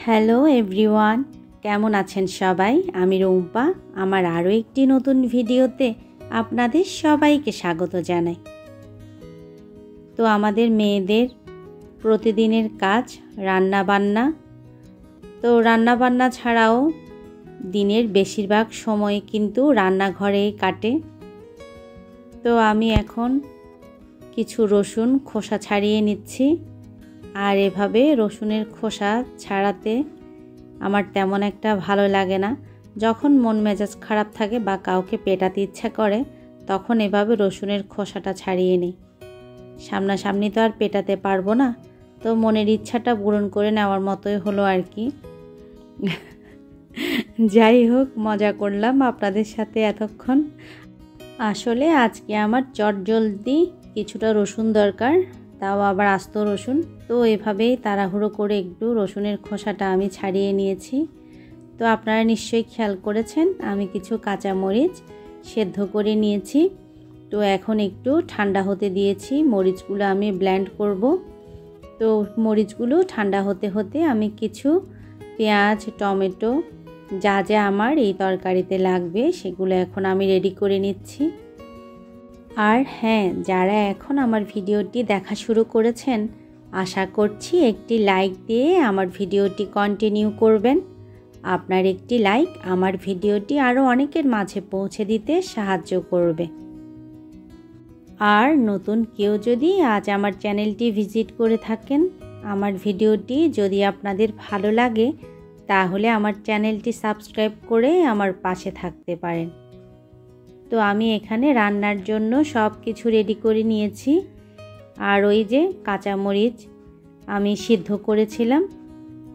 Hello everyone, কেমন আছেন সবাই? আমি রুম্পা। আমার আরও একটি নতুন ভিডিওতে আপনাদের সবাইকে স্বাগত জানাই। তো আমাদের মেয়েদের প্রতিদিনের কাজ রান্নাবান্না। তো রান্নাবান্না ছাড়াও দিনের বেশিরভাগ সময় কিন্তু রান্নাঘরেই কাটে। তো আমি এখন কিছু রসুন খোসা ছাড়িয়ে নিচ্ছি। আর এভাবে রসুনের খোসা ছাড়াতে আমার তেমন একটা ভালো লাগে না। যখন মন মেজাজ খারাপ থাকে বা কাউকে পেটাতে ইচ্ছা করে তখন এভাবে রসুনের খোসাটা ছাড়িয়ে নিই। সামনাসামনি তো আর পেটাতে পারবো না, তো মনের ইচ্ছাটা পূরণ করে নেওয়ার মতোই হলো আর কি। যাই হোক, মজা করলাম আপনাদের সাথে এতক্ষণ। আসলে আজকে আমার চটজলদি কিছুটা রসুন দরকার, তাও আবার আস্ত রসুন। তো এভাবেই তাড়াহুড়ো করে একটু রসুনের খোসাটা আমি ছাড়িয়ে নিয়েছি। তো আপনারা নিশ্চয়ই খেয়াল করেছেন আমি কিছু কাঁচামরিচ সেদ্ধ করে নিয়েছি। তো এখন একটু ঠান্ডা হতে দিয়েছি। মরিচগুলো আমি ব্লেন্ড করব। তো মরিচগুলো ঠান্ডা হতে হতে আমি কিছু পেঁয়াজ, টমেটো যা যা আমার এই তরকারিতে লাগবে সেগুলো এখন আমি রেডি করে নিচ্ছি। আর হ্যাঁ, যারা এখন আমার ভিডিওটি দেখা শুরু করেছেন আশা করছি একটি লাইক দিয়ে আমার ভিডিওটি কন্টিনিউ করবেন। আপনার একটি লাইক আমার ভিডিওটি আরও অনেকের মাঝে পৌঁছে দিতে সাহায্য করবে। আর নতুন কেউ যদি আজ আমার চ্যানেলটি ভিজিট করে থাকেন, আমার ভিডিওটি যদি আপনাদের ভালো লাগে তাহলে আমার চ্যানেলটি সাবস্ক্রাইব করে আমার পাশে থাকতে পারেন। তো আমি এখানে রান্নার জন্য সব কিছু রেডি করে নিয়েছি। আর ওই যে কাঁচামরিচ আমি সিদ্ধ করেছিলাম,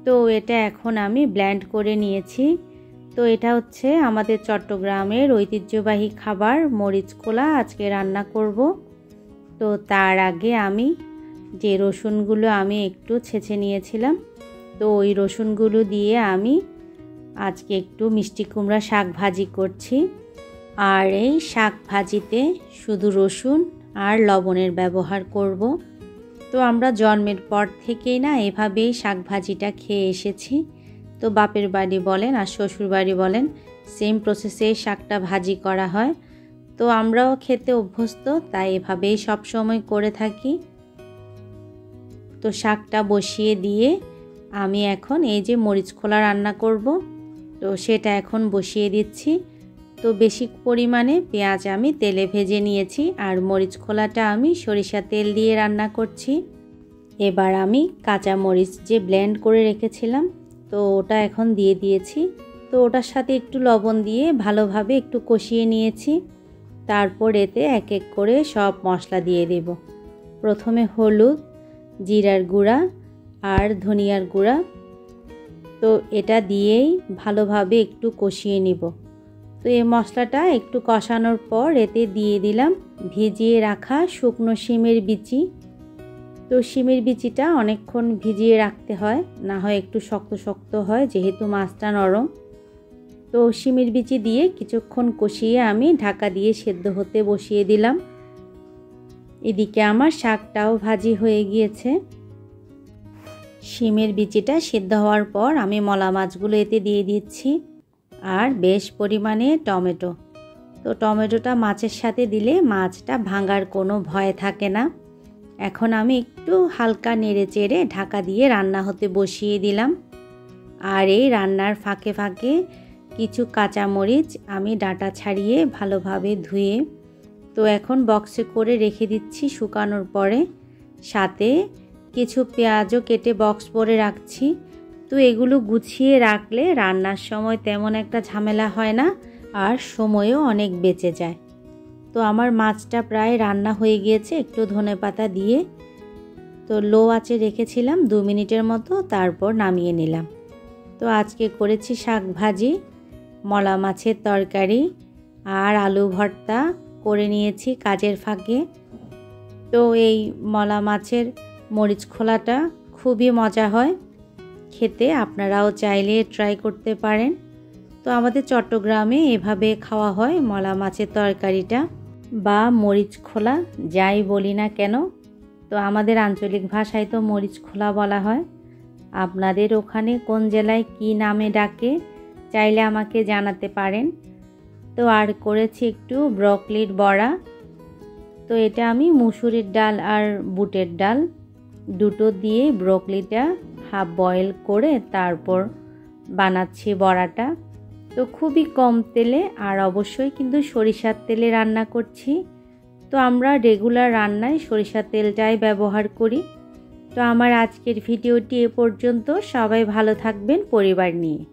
তো এটা এখন আমি ব্লেন্ড করে নিয়েছি। তো এটা হচ্ছে আমাদের চট্টগ্রামের ঐতিহ্যবাহী খাবার মরিচ কোলা আজকে রান্না করব। তো তার আগে আমি যে রসুনগুলো আমি একটু ছেঁচে নিয়েছিলাম, তো ওই রসুনগুলো দিয়ে আমি আজকে একটু মিষ্টি কুমড়া শাক ভাজি করছি। আর এই শাক ভাজিতে শুধু রসুন আর লবণের ব্যবহার করব। তো আমরা জন্মের পর থেকেই না এভাবেই শাক ভাজিটা খেয়ে এসেছি। তো বাপের বাড়ি বলেন আর শ্বশুর বাড়ি বলেন, সেম প্রসেসে শাকটা ভাজি করা হয়। তো আমরাও খেতে অভ্যস্ত, তাই এভাবেই সব সময় করে থাকি। তো শাকটা বসিয়ে দিয়ে আমি এখন এই যে মরিচ খোলা রান্না করব, তো সেটা এখন বসিয়ে দিচ্ছি। তো বেশি পরিমাণে পেঁয়াজ আমি তেলে ভেজে নিয়েছি আর মরিচ খোলাটা আমি সরিষা তেল দিয়ে রান্না করছি। এবার আমি কাঁচা মরিচ যে ব্লেন্ড করে রেখেছিলাম তো ওটা এখন দিয়ে দিয়েছি। তো ওটার সাথে একটু লবণ দিয়ে ভালোভাবে একটু কষিয়ে নিয়েছি। তারপর এতে এক এক করে সব মশলা দিয়ে দেব। প্রথমে হলুদ, জিরার গুঁড়া আর ধনিয়ার গুঁড়া। তো এটা দিয়েই ভালোভাবে একটু কষিয়ে নিব। তো এই মশলাটা একটু কষানোর পর এতে দিয়ে দিলাম ভিজিয়ে রাখা শুকনো শিমের বিচি। তো শিমের বিচিটা অনেকক্ষণ ভিজিয়ে রাখতে হয়, না হয় একটু শক্ত শক্ত হয় যেহেতু মাছটা নরম। তো শিমের বিচি দিয়ে কিছুক্ষণ কষিয়ে আমি ঢাকা দিয়ে সেদ্ধ হতে বসিয়ে দিলাম। এদিকে আমার শাকটাও ভাজি হয়ে গিয়েছে। শিমের বিচিটা সেদ্ধ হওয়ার পর আমি মলা মাছগুলো এতে দিয়ে দিচ্ছি আর বেশ পরিমাণে টমেটো। তো টমেটোটা মাছের সাথে দিলে মাছটা ভাঙার কোনো ভয় থাকে না। এখন আমি একটু হালকা নেড়ে চেড়ে ঢাকা দিয়ে রান্না হতে বসিয়ে দিলাম। আর এই রান্নার ফাঁকে ফাঁকে কিছু কাঁচামরিচ আমি ডাঁটা ছাড়িয়ে ভালোভাবে ধুয়ে তো এখন বক্সে করে রেখে দিচ্ছি শুকানোর পরে। সাথে কিছু পেঁয়াজও কেটে বক্স করে রাখছি। তো এগুলো গুছিয়ে রাখলে রান্নার সময় তেমন একটা ঝামেলা হয় না আর সময়ও অনেক বেঁচে যায়। তো আমার মাছটা প্রায় রান্না হয়ে গিয়েছে একটু ধনেপাতা দিয়ে। তো লো আঁচে রেখেছিলাম 2 মিনিটের মতো, তারপর নামিয়ে নিলাম। তো আজকে করেছি শাক ভাজি, মলা মাছের তরকারি আর আলু ভর্তা করে নিয়েছি কাজের ফাঁকে। তো এই মলা মাছের মরিচ খোলাটা খুবই মজা হয় খেতে, আপনারাও চাইলে ট্রাই করতে পারেন। তো আমাদের চট্টগ্রামে এভাবে খাওয়া হয় মলা মাছের তরকারিটা বা মরিচ খোলা, যাই বলি না কেন। তো আমাদের আঞ্চলিক ভাষায় তো মরিচ খোলা বলা হয়। আপনাদের ওখানে কোন জেলায় কি নামে ডাকে চাইলে আমাকে জানাতে পারেন। তো আর করেছি একটু ব্রকলির বড়া। তো এটা আমি মুসুরির ডাল আর বুটের ডাল দুটো দিয়ে ব্রকলিটা হাফ বয়েল করে তারপর বানাচ্ছি বড়াটা। তো খুবই কম তেলে আর অবশ্যই কিন্তু সরিষার তেলে রান্না করছি। তো আমরা রেগুলার রান্নায় সরিষার তেলটাই ব্যবহার করি। তো আমার আজকের ভিডিওটি এ পর্যন্ত। সবাই ভালো থাকবেন পরিবার নিয়ে।